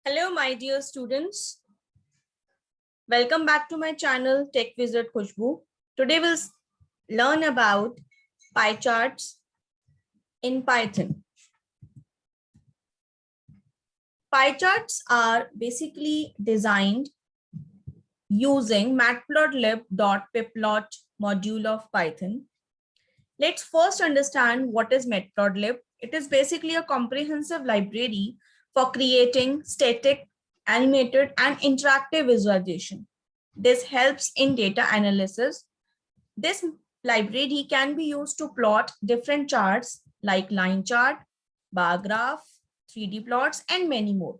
Hello, my dear students. Welcome back to my channel, Tech Wizard Khushbu. Today we'll learn about pie charts in Python. Pie charts are basically designed using matplotlib.pyplot module of Python. Let's first understand what is matplotlib. It is basically a comprehensive library for creating static, animated, and interactive visualization. This helps in data analysis. This library can be used to plot different charts like line chart, bar graph, 3D plots, and many more.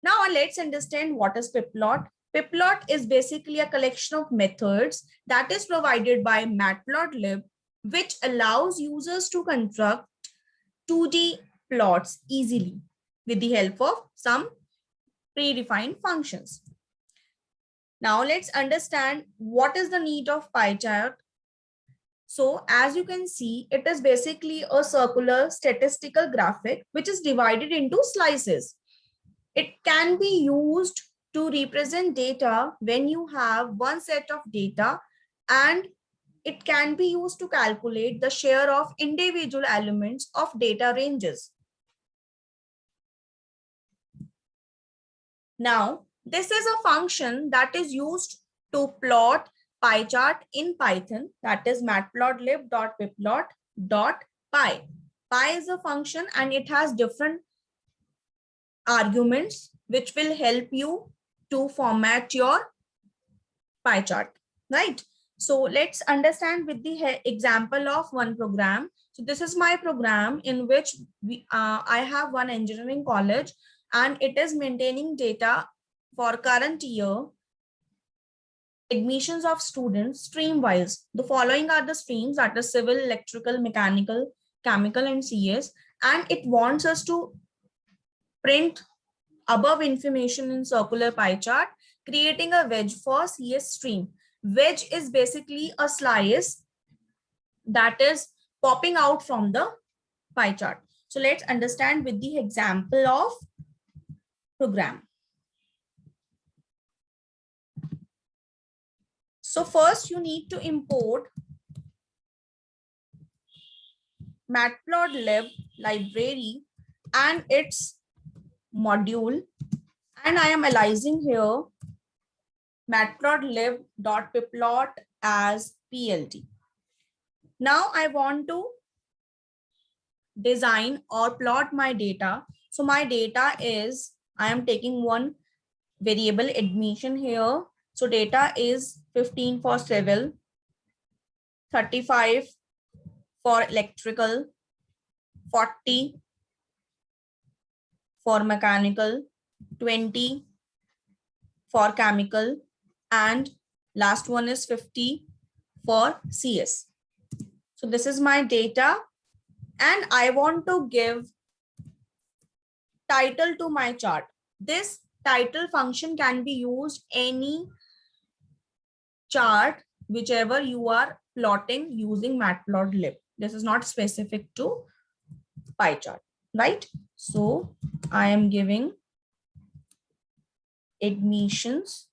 Now let's understand what is pyplot. Pyplot is basically a collection of methods that is provided by matplotlib, which allows users to construct 2D plots easily with the help of some predefined functions. Now let's understand what is the need of pie chart. So as you can see, it is basically a circular statistical graphic which is divided into slices. It can be used to represent data when you have one set of data, and it can be used to calculate the share of individual elements of data ranges. Now, this is a function that is used to plot pie chart in Python, that is matplotlib.pyplot.py. Pie is a function and it has different arguments which will help you to format your pie chart, right? So let's understand with the example of one program. So this is my program in which I have one engineering college and it is maintaining data for current year admissions of students stream wise. The following are the streams, that is civil, electrical, mechanical, chemical, and CS, and it wants us to print above information in circular pie chart, creating a wedge for CS stream. Wedge is basically a slice that is popping out from the pie chart. So let's understand with the example of program. So first you need to import matplotlib library and its module, and I am aliasing here matplotlib.pyplot as PLT. Now I want to design or plot my data. So my data is, I am taking one variable admission here. So data is 15 for civil, 35 for electrical, 40 for mechanical, 20 for chemical, and last one is 50 for CS. So this is my data and I want to give title to my chart. This title function can be used any chart whichever you are plotting using matplotlib. This is not specific to pie chart, right? So I am giving admissions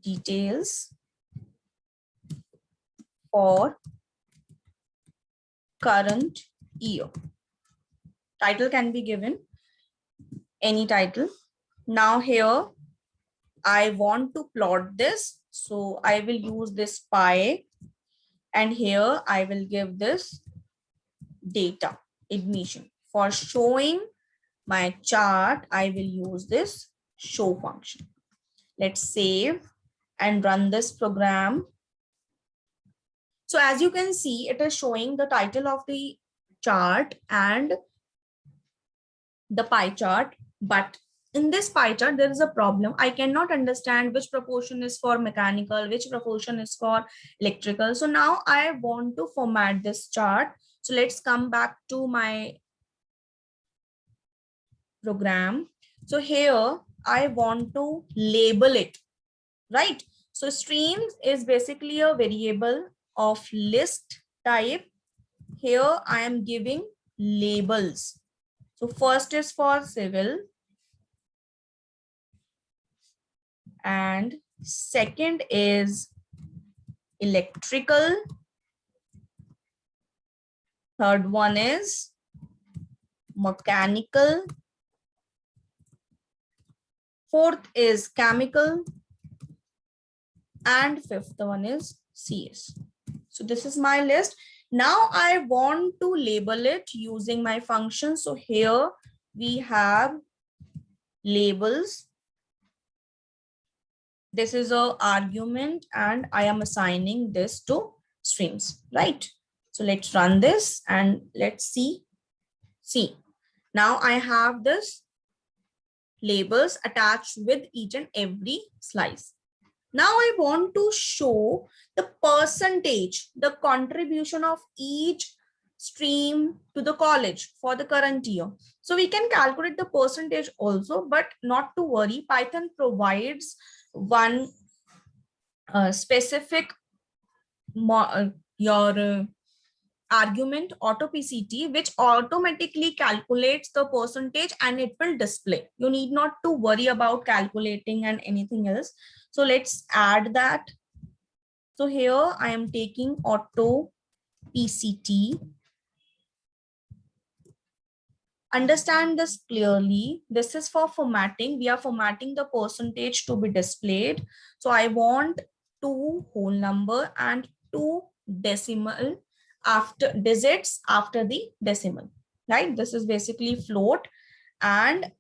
details for current year. Title can be given any title. Now here I want to plot this, so I will use this pie, and here I will give this data admission. For showing my chart, I will use this show function. Let's save and run this program. So as you can see, it is showing the title of the chart and the pie chart, but in this pie chart, there is a problem. I cannot understand which proportion is for mechanical, which proportion is for electrical. So now I want to format this chart. So let's come back to my program. So here I want to label it, right? So streams is basically a variable of list type. Here I am giving labels. So first is for civil and second is electrical. Third one is mechanical. Fourth is chemical. And fifth one is CS. So this is my list. Now I want to label it using my function. So here we have labels. This is an argument and I am assigning this to streams, right? So let's run this and let's see. See, now I have this labels attached with each and every slice. Now I want to show the percentage, the contribution of each stream to the college for the current year. So we can calculate the percentage also, but not to worry. Python provides one specific argument AutoPCT, which automatically calculates the percentage and it will display. You need not to worry about calculating and anything else. So let's add that. So here I am taking AutoPCT. Understand this clearly. This is for formatting. We are formatting the percentage to be displayed. So I want 2 whole number and 2 decimal after digits after the decimal, right? This is basically float and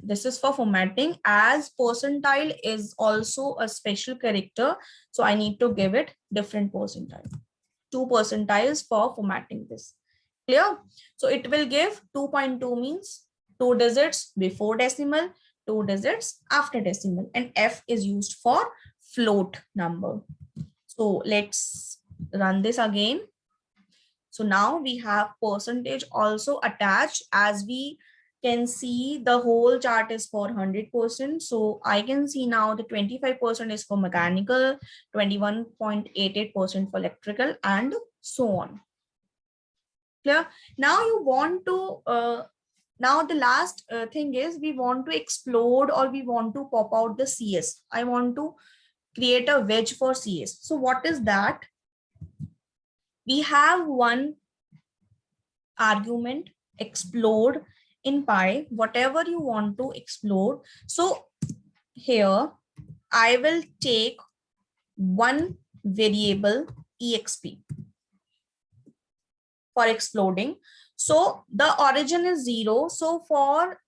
this is for formatting. As percentile is also a special character, so I need to give it different percentile. 2 percentiles for formatting this. Clear? So it will give 2.2 means 2 digits before decimal, 2 digits after decimal, and F is used for float number. So let's run this again. So now we have percentage also attached. As we can see, the whole chart is for 100%. So I can see now the 25% is for mechanical, 21.88% for electrical, and so on. Clear? Now you want to, now the last thing is we want to explode or we want to pop out the CS. I want to create a wedge for CS. So what is that? We have one argument explode in Py, whatever you want to explode. So here I will take one variable exp for exploding. So the origin is 0. So for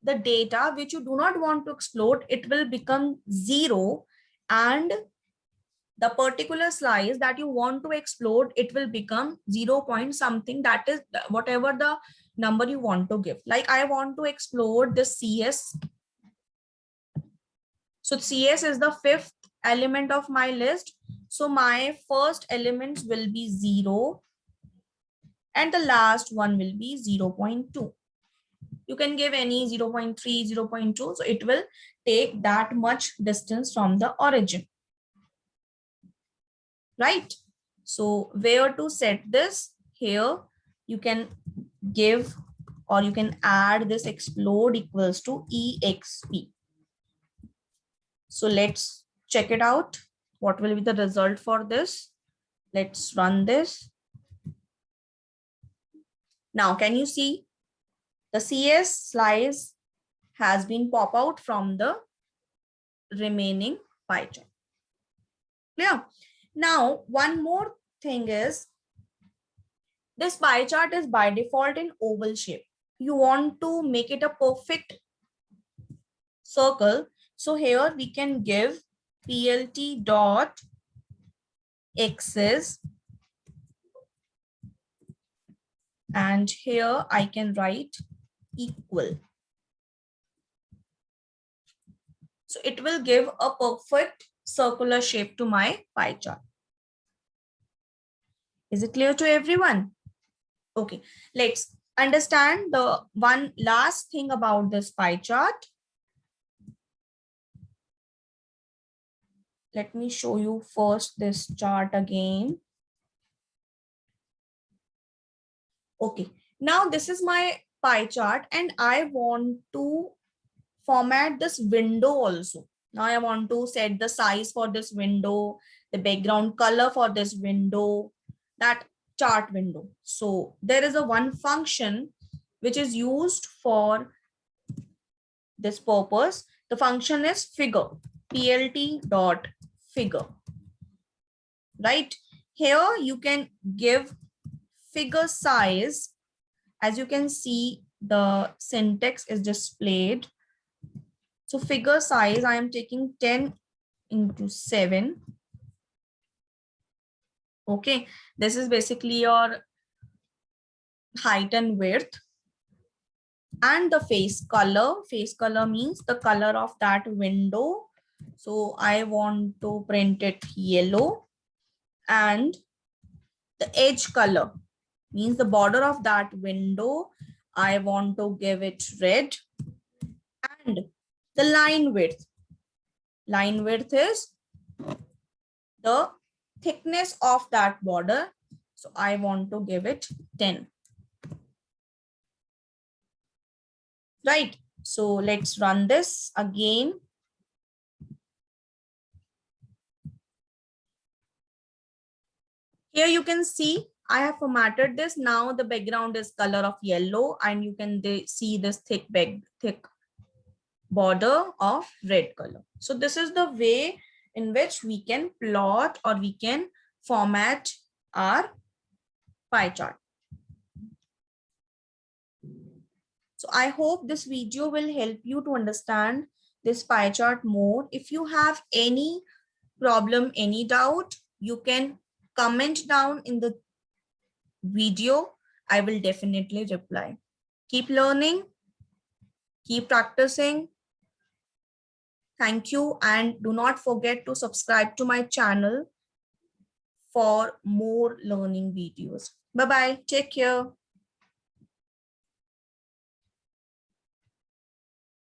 the data which you do not want to explode, it will become 0, and the particular slice that you want to explode, it will become 0 point something, that is whatever the number you want to give. Like I want to explode the CS. So CS is the 5th element of my list. So my first elements will be 0 and the last one will be 0.2. You can give any 0.3, 0.2. So it will take that much distance from the origin. Right? So where to set this? Here you can give or you can add this explode equals to exp. So let's check it out. What will be the result for this? Let's run this. Now, can you see the CS slice has been pop out from the remaining pie chart? Clear? Now, one more thing is this pie chart is by default in oval shape. You want to make it a perfect circle. So here we can give plt dot axis, and here I can write equal. So it will give a perfect circular shape to my pie chart. Is it clear to everyone? Okay, let's understand the one last thing about this pie chart. Let me show you first this chart again. Okay, Now this is my pie chart and I want to format this window also. Now I want to set the size for this window, the background color for this window, that chart window. So there is a one function which is used for this purpose. The function is figure, plt.figure, right? Here you can give figure size. As you can see, the syntax is displayed. So figure size, I am taking 10 into 7. Okay, this is basically your height and width. And the face color means the color of that window. So I want to print it yellow. And the edge color means the border of that window, I want to give it red. And the line width is the thickness of that border, so I want to give it 10. Right, so let's run this again. Here you can see I have formatted this. Now the background is color of yellow and you can see this thick border of red color. So this is the way in which we can plot or we can format our pie chart. So I hope this video will help you to understand this pie chart more. If you have any problem, any doubt, you can comment down in the video. I will definitely reply. Keep learning, keep practicing. Thank you, and do not forget to subscribe to my channel for more learning videos. Bye-bye. Take care.